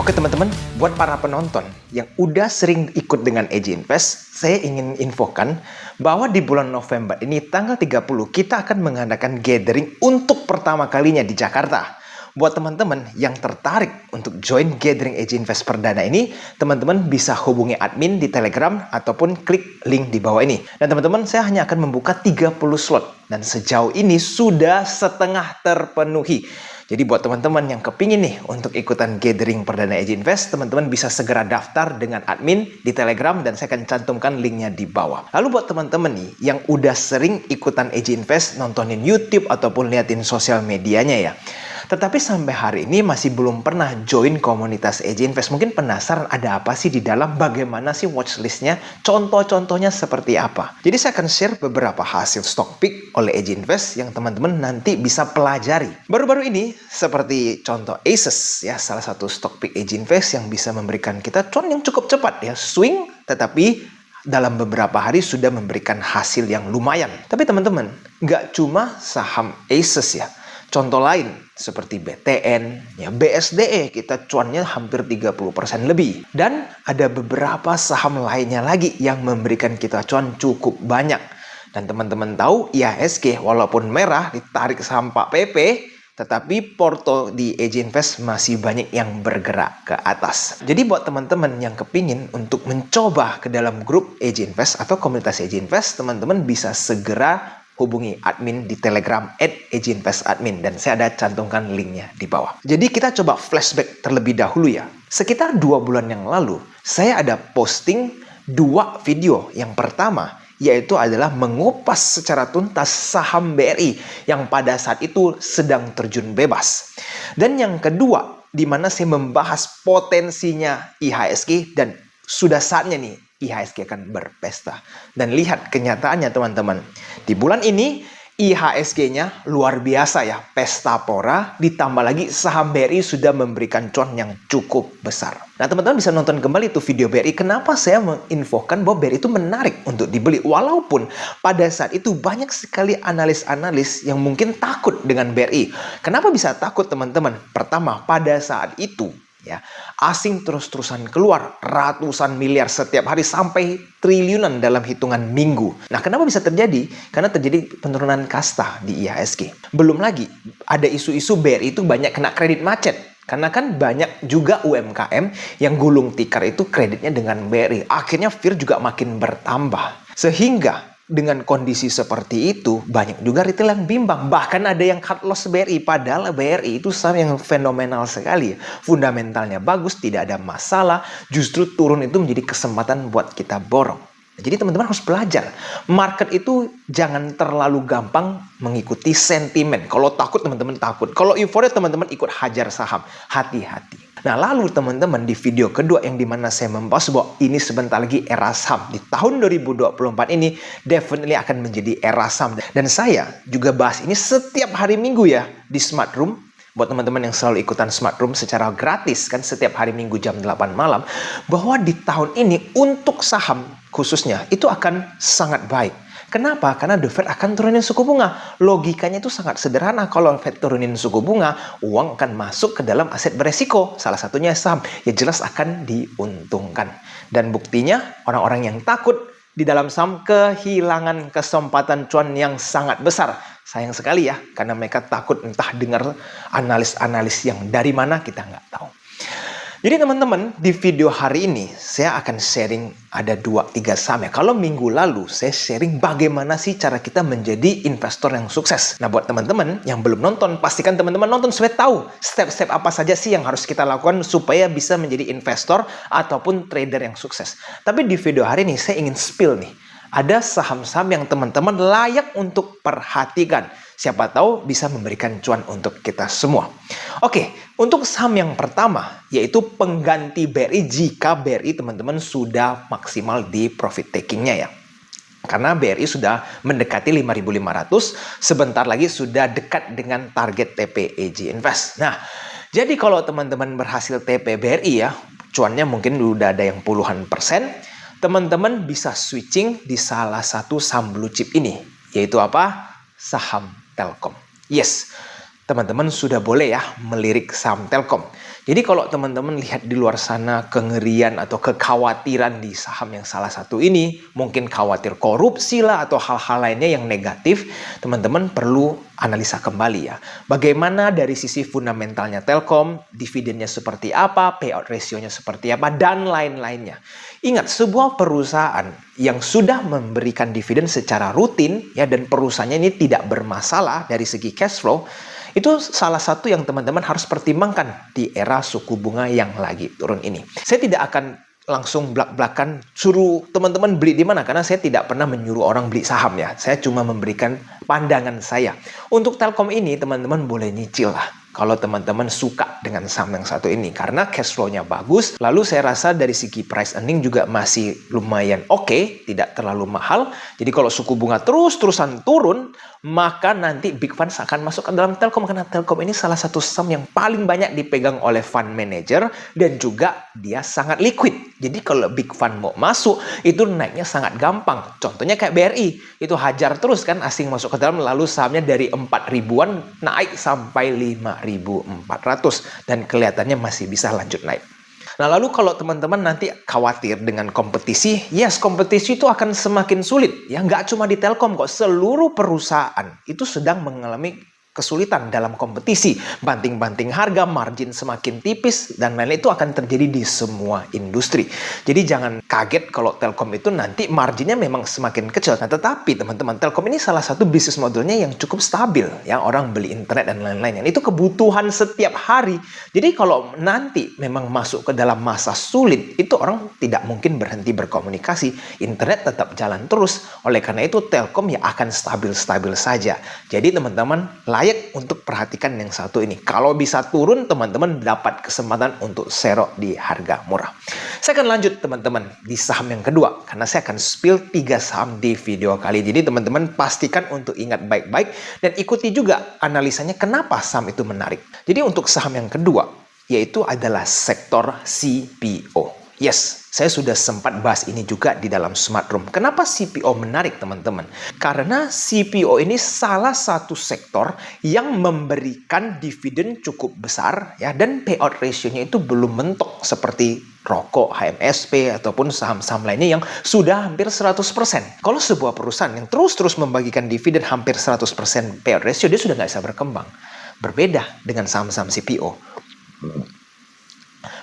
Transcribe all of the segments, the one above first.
Oke teman-teman, buat para penonton yang udah sering ikut dengan EJ Invest, saya ingin infokan bahwa di bulan November ini tanggal 30 kita akan mengadakan gathering untuk pertama kalinya di Jakarta. Buat teman-teman yang tertarik untuk join gathering EJ Invest perdana ini, teman-teman bisa hubungi admin di Telegram ataupun klik link di bawah ini. Dan teman-teman, saya hanya akan membuka 30 slot dan sejauh ini sudah setengah terpenuhi. Jadi buat teman-teman yang kepingin nih untuk ikutan gathering perdana EJ Invest, teman-teman bisa segera daftar dengan admin di Telegram dan saya akan cantumkan linknya di bawah. Lalu buat teman-teman nih yang udah sering ikutan EJ Invest, nontonin YouTube ataupun liatin sosial medianya ya, tetapi sampai hari ini masih belum pernah join komunitas EJ Invest. Mungkin penasaran ada apa sih di dalam, bagaimana sih watchlistnya, contoh-contohnya seperti apa. Jadi saya akan share beberapa hasil stock pick oleh EJ Invest yang teman-teman nanti bisa pelajari. Baru-baru ini seperti contoh Aces ya, salah satu stock pick EJ Invest yang bisa memberikan kita cuan yang cukup cepat ya, swing tetapi dalam beberapa hari sudah memberikan hasil yang lumayan. Tapi teman-teman, nggak cuma saham Aces ya. Contoh lain seperti BTN, ya BSDE kita cuannya hampir 30% lebih. Dan ada beberapa saham lainnya lagi yang memberikan kita cuan cukup banyak. Dan teman-teman tahu IHSG walaupun merah ditarik saham Pak PP, tetapi porto di EJ Invest masih banyak yang bergerak ke atas. Jadi buat teman-teman yang kepingin untuk mencoba ke dalam grup EJ Invest atau komunitas EJ Invest, teman-teman bisa segera hubungi admin di Telegram @EJInvestAdmin dan saya ada cantumkan linknya di bawah. Jadi kita coba flashback terlebih dahulu ya. Sekitar 2 bulan yang lalu, saya ada posting 2 video. Yang pertama yaitu adalah mengupas secara tuntas saham BRI yang pada saat itu sedang terjun bebas. Dan yang kedua, di mana saya membahas potensinya IHSG dan sudah saatnya nih IHSG akan berpesta. Dan lihat kenyataannya teman-teman. Di bulan ini IHSG-nya luar biasa ya. Pesta pora ditambah lagi saham BRI sudah memberikan cuan yang cukup besar. Nah teman-teman bisa nonton kembali tuh video BRI. Kenapa saya menginfokan bahwa BRI itu menarik untuk dibeli. Walaupun pada saat itu banyak sekali analis-analis yang mungkin takut dengan BRI. Kenapa bisa takut teman-teman? Pertama, pada saat itu ya, asing terus-terusan keluar ratusan miliar setiap hari sampai triliunan dalam hitungan minggu. Nah, kenapa bisa terjadi? Karena terjadi penurunan kasta di IHSG. Belum lagi ada isu-isu BRI itu banyak kena kredit macet. Karena kan banyak juga UMKM yang gulung tikar itu kreditnya dengan BRI. Akhirnya fear juga makin bertambah. Sehingga dengan kondisi seperti itu, banyak juga retail yang bimbang. Bahkan ada yang cut loss BRI. Padahal BRI itu saham yang fenomenal sekali. Fundamentalnya bagus, tidak ada masalah. Justru turun itu menjadi kesempatan buat kita borong. Jadi teman-teman harus belajar. Market itu jangan terlalu gampang mengikuti sentimen. Kalau takut teman-teman takut. Kalau euforia teman-teman ikut hajar saham. Hati-hati. Nah lalu teman-teman di video kedua yang dimana saya membahas bahwa ini sebentar lagi era saham. Di tahun 2024 ini definitely akan menjadi era saham. Dan saya juga bahas ini setiap hari Minggu ya di Smart Room. Buat teman-teman yang selalu ikutan Smart Room secara gratis kan setiap hari Minggu jam 8 malam. Bahwa di tahun ini untuk saham khususnya itu akan sangat baik. Kenapa? Karena The Fed akan turunin suku bunga. Logikanya itu sangat sederhana. Kalau Fed turunin suku bunga, uang akan masuk ke dalam aset beresiko. Salah satunya saham. Ya jelas akan diuntungkan. Dan buktinya orang-orang yang takut di dalam saham kehilangan kesempatan cuan yang sangat besar. Sayang sekali ya. Karena mereka takut entah dengar analis-analis yang dari mana kita nggak tahu. Jadi teman-teman, di video hari ini saya akan sharing ada 2-3 saham ya. Kalau minggu lalu saya sharing bagaimana sih cara kita menjadi investor yang sukses. Nah buat teman-teman yang belum nonton, pastikan teman-teman nonton supaya tahu step-step apa saja sih yang harus kita lakukan supaya bisa menjadi investor ataupun trader yang sukses. Tapi di video hari ini saya ingin spill nih. Ada saham-saham yang teman-teman layak untuk perhatikan. Siapa tahu bisa memberikan cuan untuk kita semua. Oke, untuk saham yang pertama yaitu pengganti BRI jika BRI teman-teman sudah maksimal di profit takingnya ya. Karena BRI sudah mendekati 5.500, sebentar lagi sudah dekat dengan target TP EJ Invest. Nah, jadi kalau teman-teman berhasil TP BRI ya, cuannya mungkin udah ada yang puluhan persen. Teman-teman bisa switching di salah satu saham blue chip ini. Yaitu apa? Saham Telkom. Yes, teman-teman sudah boleh ya melirik saham Telkom. Jadi kalau teman-teman lihat di luar sana kengerian atau kekhawatiran di saham yang salah satu ini, mungkin khawatir korupsi lah atau hal-hal lainnya yang negatif, teman-teman perlu analisa kembali ya. Bagaimana dari sisi fundamentalnya Telkom, dividennya seperti apa, payout ratio-nya seperti apa, dan lain-lainnya. Ingat, sebuah perusahaan yang sudah memberikan dividen secara rutin ya, dan perusahaannya ini tidak bermasalah dari segi cash flow, itu salah satu yang teman-teman harus pertimbangkan di era suku bunga yang lagi turun ini. Saya tidak akan langsung belak-belakan suruh teman-teman beli di mana, karena saya tidak pernah menyuruh orang beli saham ya. Saya cuma memberikan pandangan saya. Untuk Telkom ini teman-teman boleh nyicil lah kalau teman-teman suka dengan saham yang satu ini, karena cash flow-nya bagus. Lalu saya rasa dari segi price earning juga masih lumayan oke, tidak terlalu mahal. Jadi kalau suku bunga terus-terusan turun, maka nanti big funds akan masuk ke dalam Telkom, karena Telkom ini salah satu saham yang paling banyak dipegang oleh fund manager dan juga dia sangat liquid. Jadi kalau big fund mau masuk, itu naiknya sangat gampang. Contohnya kayak BRI, itu hajar terus kan asing masuk ke dalam, lalu sahamnya dari 4 ribuan naik sampai 5.400 dan kelihatannya masih bisa lanjut naik. Nah, lalu kalau teman-teman nanti khawatir dengan kompetisi, yes, kompetisi itu akan semakin sulit. Ya, nggak cuma di Telkom kok, seluruh perusahaan itu sedang mengalami kesulitan dalam kompetisi. Banting-banting harga, margin semakin tipis, dan lain-lain itu akan terjadi di semua industri. Jadi jangan kaget kalau Telkom itu nanti marginnya memang semakin kecil. Nah, tetapi teman-teman, Telkom ini salah satu bisnis modelnya yang cukup stabil. Ya, orang beli internet dan lain-lain. Itu kebutuhan setiap hari. Jadi kalau nanti memang masuk ke dalam masa sulit, itu orang tidak mungkin berhenti berkomunikasi. Internet tetap jalan terus. Oleh karena itu, Telkom ya akan stabil-stabil saja. Jadi teman-teman, layak untuk perhatikan yang satu ini. Kalau bisa turun, teman-teman dapat kesempatan untuk serok di harga murah. Saya akan lanjut teman-teman di saham yang kedua, karena saya akan spill 3 saham di video kali ini. Jadi teman-teman pastikan untuk ingat baik-baik dan ikuti juga analisanya kenapa saham itu menarik. Jadi untuk saham yang kedua, yaitu adalah sektor CPO. Yes, saya sudah sempat bahas ini juga di dalam Smart Room. Kenapa CPO menarik, teman-teman? Karena CPO ini salah satu sektor yang memberikan dividen cukup besar ya, dan payout ratio-nya itu belum mentok seperti rokok, HMSP, ataupun saham-saham lainnya yang sudah hampir 100%. Kalau sebuah perusahaan yang terus-terus membagikan dividen hampir 100% payout ratio, dia sudah nggak bisa berkembang. Berbeda dengan saham-saham CPO.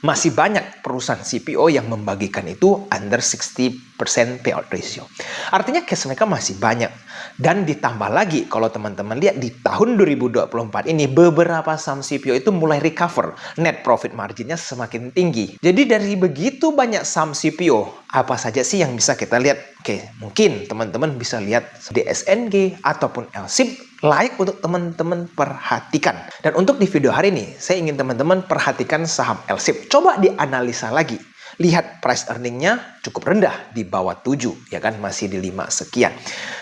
Masih banyak perusahaan CPO yang membagikan itu under 60% payout ratio. Artinya cash mereka masih banyak. Dan ditambah lagi, kalau teman-teman lihat di tahun 2024 ini, beberapa saham CPO itu mulai recover. Net profit marginnya semakin tinggi. Jadi dari begitu banyak saham CPO, apa saja sih yang bisa kita lihat? Oke, mungkin teman-teman bisa lihat DSNG ataupun LSIP, layak untuk teman-teman perhatikan. Dan untuk di video hari ini, saya ingin teman-teman perhatikan saham LSIP. Coba dianalisa lagi. Lihat price earningnya cukup rendah, di bawah 7, ya kan, masih di 5 sekian.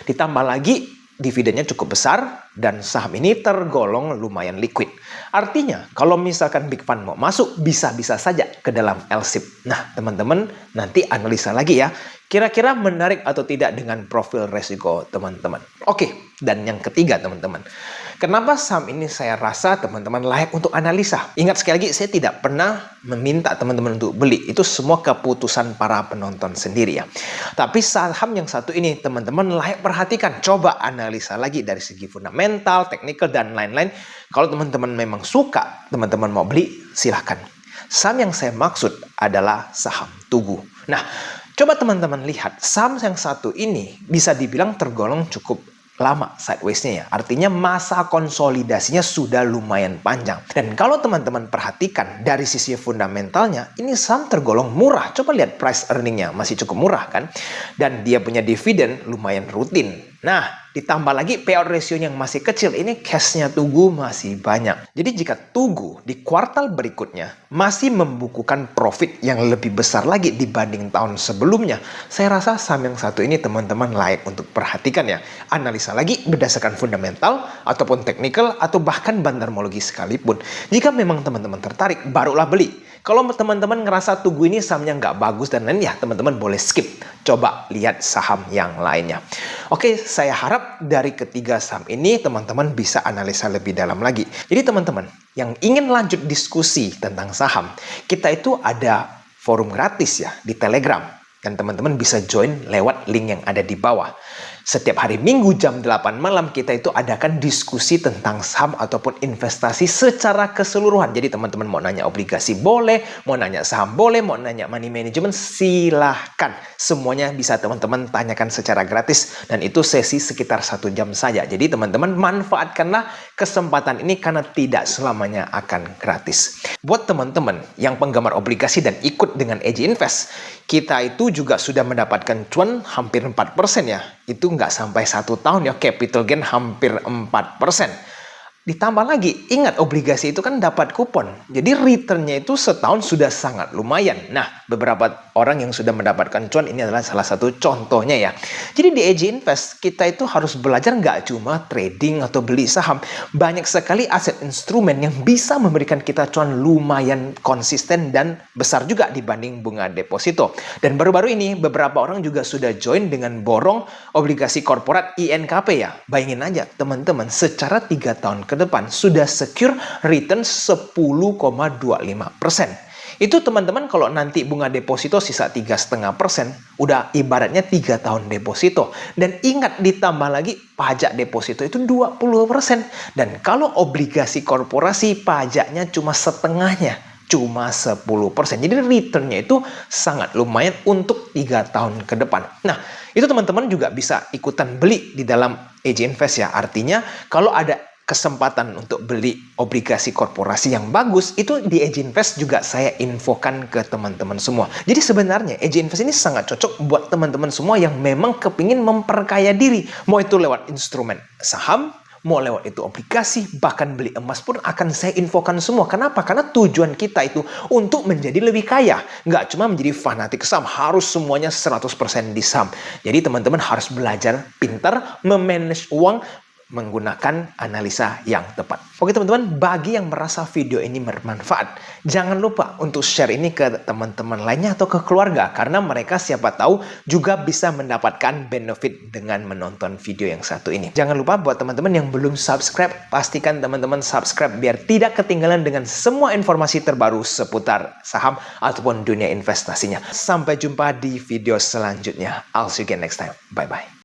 Ditambah lagi dividennya cukup besar dan saham ini tergolong lumayan liquid. Artinya kalau misalkan big fund mau masuk, bisa-bisa saja ke dalam LSIP. Nah, teman-teman nanti analisa lagi ya, kira-kira menarik atau tidak dengan profil resiko teman-teman. Oke, dan yang ketiga teman-teman, kenapa saham ini saya rasa teman-teman layak untuk analisa? Ingat sekali lagi, saya tidak pernah meminta teman-teman untuk beli. Itu semua keputusan para penonton sendiri ya. Tapi saham yang satu ini teman-teman layak perhatikan. Coba analisa lagi dari segi fundamental, teknikal, dan lain-lain. Kalau teman-teman memang suka, teman-teman mau beli, silahkan. Saham yang saya maksud adalah saham Tugu. Nah, coba teman-teman lihat, saham yang satu ini bisa dibilang tergolong cukup lama sideways-nya ya. Artinya masa konsolidasinya sudah lumayan panjang. Dan kalau teman-teman perhatikan dari sisi fundamentalnya, ini saham tergolong murah. Coba lihat price earning-nya, masih cukup murah kan? Dan dia punya dividen lumayan rutin. Nah, ditambah lagi payout ratio-nya yang masih kecil, ini cash-nya Tugu masih banyak. Jadi jika Tugu di kuartal berikutnya masih membukukan profit yang lebih besar lagi dibanding tahun sebelumnya, saya rasa saham yang satu ini teman-teman layak untuk perhatikan ya. Analisa lagi berdasarkan fundamental ataupun teknikal atau bahkan bandarmologi sekalipun. Jika memang teman-teman tertarik, barulah beli. Kalau teman-teman ngerasa Tugu ini sahamnya nggak bagus dan lain, ya teman-teman boleh skip. Coba lihat saham yang lainnya. Oke, saya harap dari ketiga saham ini teman-teman bisa analisa lebih dalam lagi. Jadi teman-teman yang ingin lanjut diskusi tentang saham, kita itu ada forum gratis ya di Telegram. Dan teman-teman bisa join lewat link yang ada di bawah. Setiap hari Minggu jam 8 malam kita itu adakan diskusi tentang saham ataupun investasi secara keseluruhan. Jadi teman-teman mau nanya obligasi boleh, mau nanya saham boleh, mau nanya money management silahkan. Semuanya bisa teman-teman tanyakan secara gratis dan itu sesi sekitar 1 jam saja. Jadi teman-teman manfaatkanlah kesempatan ini karena tidak selamanya akan gratis. Buat teman-teman yang penggemar obligasi dan ikut dengan EJ Invest, kita itu juga sudah mendapatkan cuan hampir 4% ya. Itu nggak sampai 1 tahun ya, capital gain hampir 4%. Ditambah lagi, ingat obligasi itu kan dapat kupon. Jadi returnnya itu setahun sudah sangat lumayan. Nah, beberapa orang yang sudah mendapatkan cuan ini adalah salah satu contohnya ya. Jadi di EJ Invest kita itu harus belajar nggak cuma trading atau beli saham. Banyak sekali aset instrumen yang bisa memberikan kita cuan lumayan konsisten dan besar juga dibanding bunga deposito. Dan baru-baru ini beberapa orang juga sudah join dengan borong obligasi korporat INKP ya. Bayangin aja teman-teman, secara 3 tahun ke depan sudah secure return 10,25%. Itu teman-teman kalau nanti bunga deposito sisa 3,5%, udah ibaratnya 3 tahun deposito. Dan ingat ditambah lagi pajak deposito itu 20%. Dan kalau obligasi korporasi pajaknya cuma setengahnya, cuma 10%. Jadi returnnya itu sangat lumayan untuk 3 tahun ke depan. Nah, itu teman-teman juga bisa ikutan beli di dalam EJ Invest ya. Artinya kalau ada kesempatan untuk beli obligasi korporasi yang bagus, itu di EJ Invest juga saya infokan ke teman-teman semua. Jadi sebenarnya EJ Invest ini sangat cocok buat teman-teman semua yang memang kepingin memperkaya diri. Mau itu lewat instrumen saham, mau lewat itu obligasi, bahkan beli emas pun akan saya infokan semua. Kenapa? Karena tujuan kita itu untuk menjadi lebih kaya. Nggak cuma menjadi fanatik saham, harus semuanya 100% di saham. Jadi teman-teman harus belajar pintar memanage uang, menggunakan analisa yang tepat. Oke teman-teman, bagi yang merasa video ini bermanfaat, jangan lupa untuk share ini ke teman-teman lainnya atau ke keluarga, karena mereka siapa tahu juga bisa mendapatkan benefit dengan menonton video yang satu ini. Jangan lupa buat teman-teman yang belum subscribe, pastikan teman-teman subscribe biar tidak ketinggalan dengan semua informasi terbaru seputar saham ataupun dunia investasinya. Sampai jumpa di video selanjutnya. I'll see you again next time. Bye-bye.